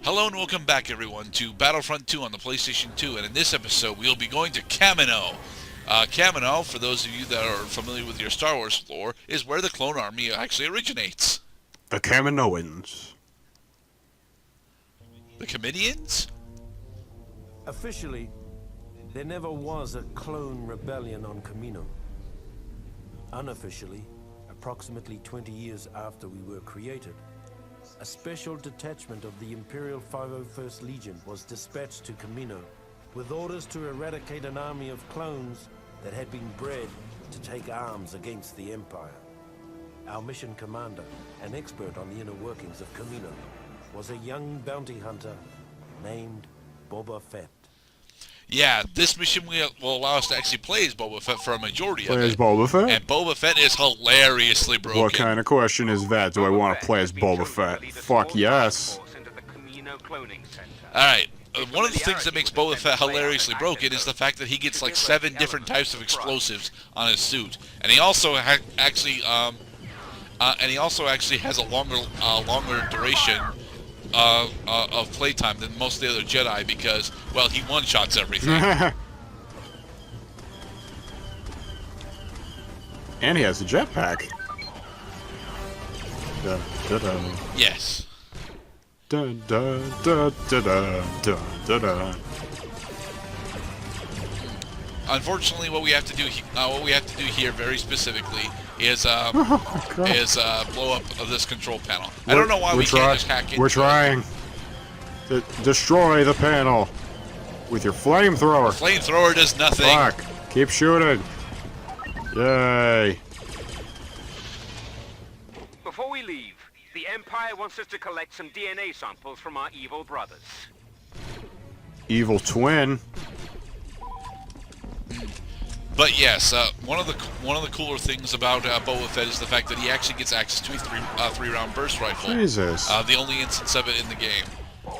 Hello and welcome back everyone to Battlefront 2 on the PlayStation 2, and in this episode we'll be going to Kamino. Kamino, for those of you that are familiar with your Star Wars lore, is where the clone army actually originates. The Kaminoans. The Kaminians? Officially, there never was a clone rebellion on Kamino. Unofficially, approximately 20 years after we were created, a special detachment of the Imperial 501st Legion was dispatched to Kamino with orders to eradicate an army of clones that had been bred to take arms against the Empire. Our mission commander, an expert on the inner workings of Kamino, was a young bounty hunter named Boba Fett. Yeah, this mission will allow us to actually play as Boba Fett for a majority of it. Play as Boba Fett? And Boba Fett is hilariously broken. What kind of question is that? Do I want to play as Boba Fett? Fuck yes. Alright, one of the things that makes Boba Fett hilariously broken is the fact that he gets like 7 different types of explosives on his suit. And he also actually has a longer duration of playtime than most of the other Jedi because, well, he one-shots everything. And he has a jetpack. Dun, dun, dun. Yes. Dun, dun, dun, dun, dun, dun, dun. Unfortunately, what we have to do here very specifically is blow up this control panel. I don't know why we can't just hack it. We're trying to destroy the panel with your flamethrower. Flamethrower does nothing. Fuck! Keep shooting. Yay! Before we leave, the Empire wants us to collect some DNA samples from our evil brothers. Evil twin. But yes, one of the cooler things about Boba Fett is the fact that he actually gets access to a three-round burst rifle. Jesus. The only instance of it in the game.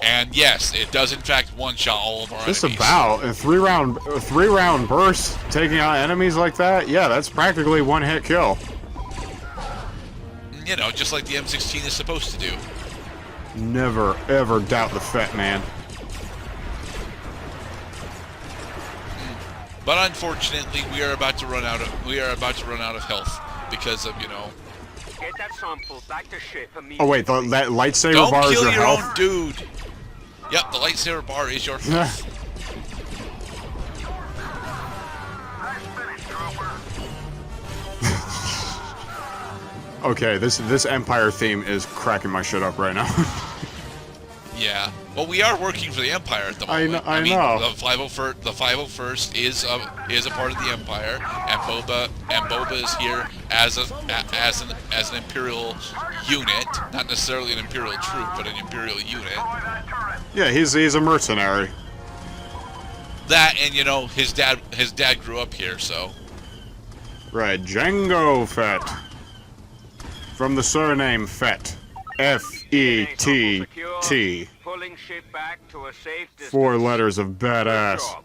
And yes, it does in fact one-shot all of our enemies. Just about a three-round burst taking out enemies like that. Yeah, that's practically one-hit kill. You know, just like the M16 is supposed to do. Never ever doubt the Fett man. But unfortunately, we are about to run out of health because of, you know. Get that sample back to ship immediately. Oh wait, that lightsaber Don't bar is kill your your health? own dude. Yep, the lightsaber bar is your health. Okay, this Empire theme is cracking my shit up right now. Yeah. Well, we are working for the Empire at the moment. I know. The 501st is a part of the Empire, and Boba is here as an Imperial unit, not necessarily an Imperial troop, but an Imperial unit. Yeah, he's a mercenary. That, and you know, his dad grew up here, so. Right, Jango Fett. From the surname Fett. F-E-T-T. Pulling ship back to a safe distance. 4 letters of Good badass. job.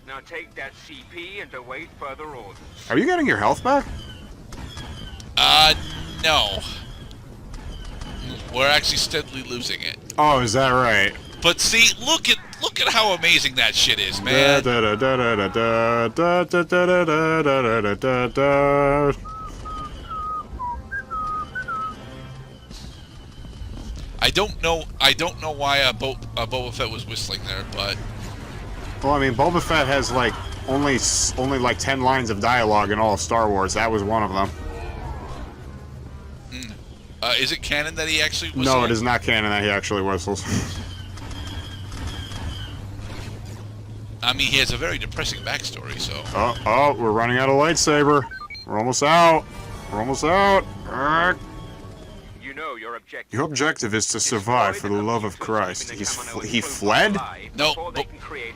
Now take that CP and await further orders. Are you getting your health back? No. We're actually steadily losing it. Oh, is that right? But see, look at how amazing that shit is, man. I don't know why Boba Fett was whistling there, but Well, I mean, Boba Fett has like only like 10 lines of dialogue in all of Star Wars. That was one of them. is it canon that he actually whistled? No, it is not canon that he actually whistles. I mean, he has a very depressing backstory, so. Oh, we're running out of lightsaber. We're almost out. We're almost out. You know your objective. Your objective is to survive for the love of Christ. He fled? No,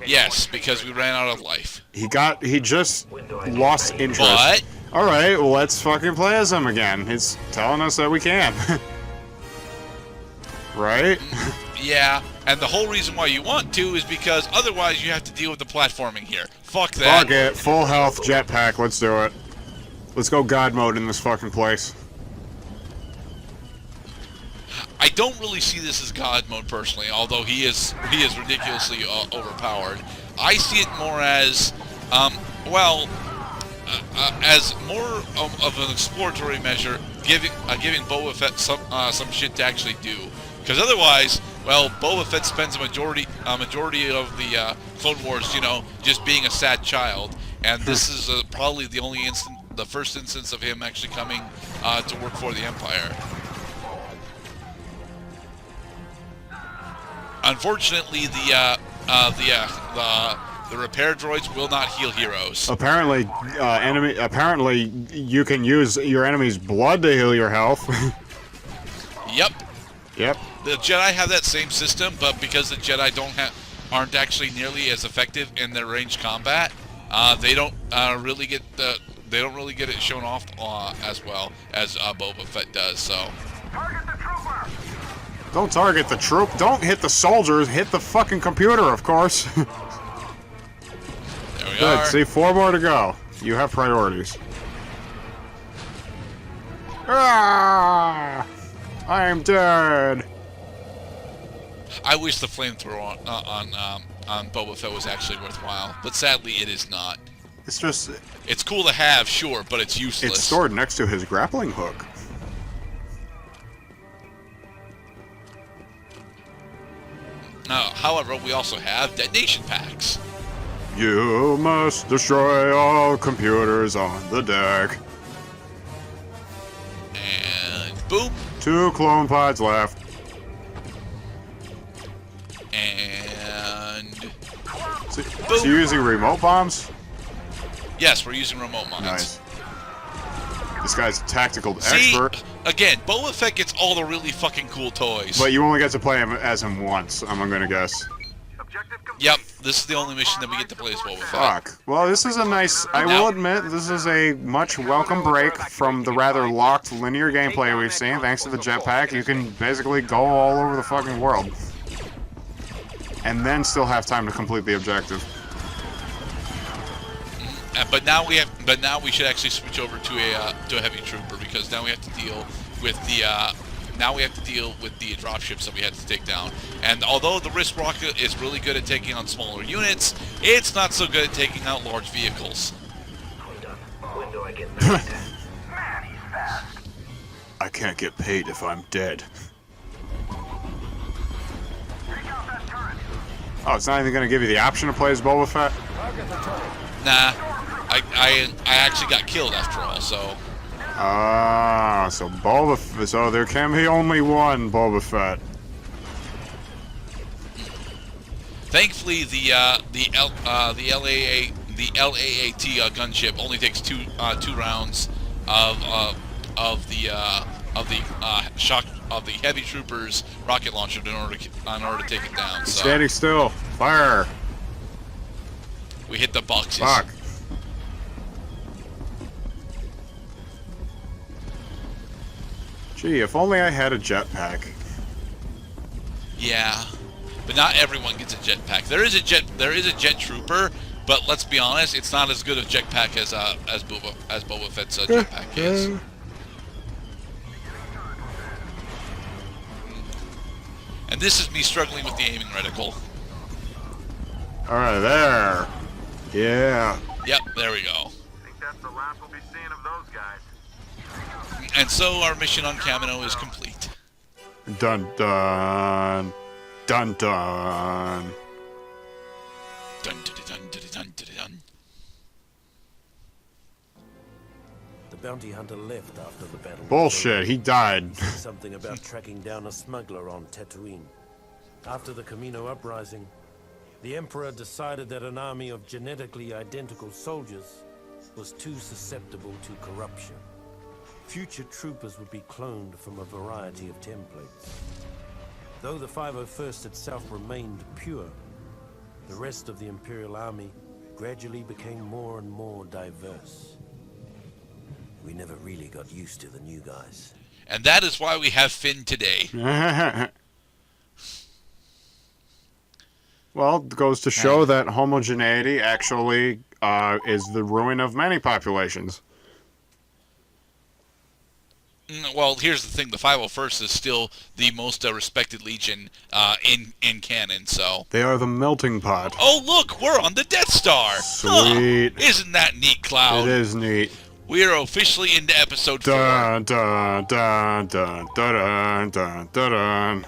yes, because we ran out of life. He just lost interest. But Alright, well let's fucking play as him again. He's telling us that we can. Right? yeah, and the whole reason why you want to is because otherwise you have to deal with the platforming here. Fuck that. Fuck it. Full health jetpack. Let's do it. Let's go God mode in this fucking place. I don't really see this as God mode personally, although he is ridiculously overpowered. I see it more as, as more of an exploratory measure, giving Boba Fett some shit to actually do. Because otherwise, well, Boba Fett spends a majority of the Clone Wars, just being a sad child, and this is probably the first instance of him actually coming to work for the Empire. Unfortunately, the repair droids will not heal heroes. Apparently, Apparently, you can use your enemy's blood to heal your health. Yep. Yep. The Jedi have that same system, but because the Jedi aren't actually nearly as effective in their ranged combat, they don't really get it shown off as well as Boba Fett does. So. Target the trooper! Don't target the troop. Don't hit the soldiers. Hit the fucking computer, of course. There we Good. are. See, 4 more to go. You have priorities. Ah! I am dead. I wish the flamethrower on Boba Fett was actually worthwhile, but sadly it is not. It's just... It's cool to have, sure, but it's useless. It's stored next to his grappling hook. However, we also have detonation packs. You must destroy all computers on the deck. And boom. 2 clone pods left. And So boom. you using remote bombs? Yes, we're using remote mines. Nice. This guy's a tactical See, expert. again, Boba Fett gets all the really fucking cool toys. But you only get to play him as him once, I'm gonna guess. Objective complete. Yep, this is the only mission that we get to play as Boba Fett. Fuck. Well, this is a nice... I will admit, this is a much welcome break from the rather locked linear gameplay we've seen. Thanks to the jetpack, you can basically go all over the fucking world. And then still have time to complete the objective. But now we should actually switch over to a heavy trooper, because now we have to deal with the dropships that we had to take down. And although the Risk rocket is really good at taking on smaller units, it's not so good at taking out large vehicles. When do I get paid? I can't get paid if I'm dead. Oh, it's not even gonna give you the option to play as Boba Fett? Nah, I actually got killed after all, so. Ah, so so there can be only one Boba Fett. Thankfully, the LAAT gunship only takes two rounds of the heavy troopers rocket launcher in order to take it down. So Standing still. Fire. we hit the boxes. Fuck. Gee, if only I had a jetpack. Yeah, but not everyone gets a jetpack. There is a jet trooper, but let's be honest, it's not as good a jetpack as Boba Fett's jetpack is. And this is me struggling with the aiming reticle. Alright, there. Yeah. Yep, there we go. I think that's the last we'll be seeing of those guys. And so our mission on Kamino is complete. Dun dun. Dun dun. Dun dun dun dun dun dun dun. The bounty hunter left after the battle. Bullshit, he died. Something about tracking down a smuggler on Tatooine. After the Kamino uprising, the Emperor decided that an army of genetically identical soldiers was too susceptible to corruption. Future troopers would be cloned from a variety of templates. Though the 501st itself remained pure, the rest of the Imperial Army gradually became more and more diverse. We never really got used to the new guys. And that is why we have Finn today. Well, it goes to show that homogeneity actually is the ruin of many populations. Well, here's the thing: the 501st is still the most respected Legion in canon. So. They are the melting pot. Oh, look, we're on the Death Star. Sweet. Huh. Isn't that neat, Cloud? It is neat. We are officially into episode 4. Dun dun dun dun dun dun dun dun.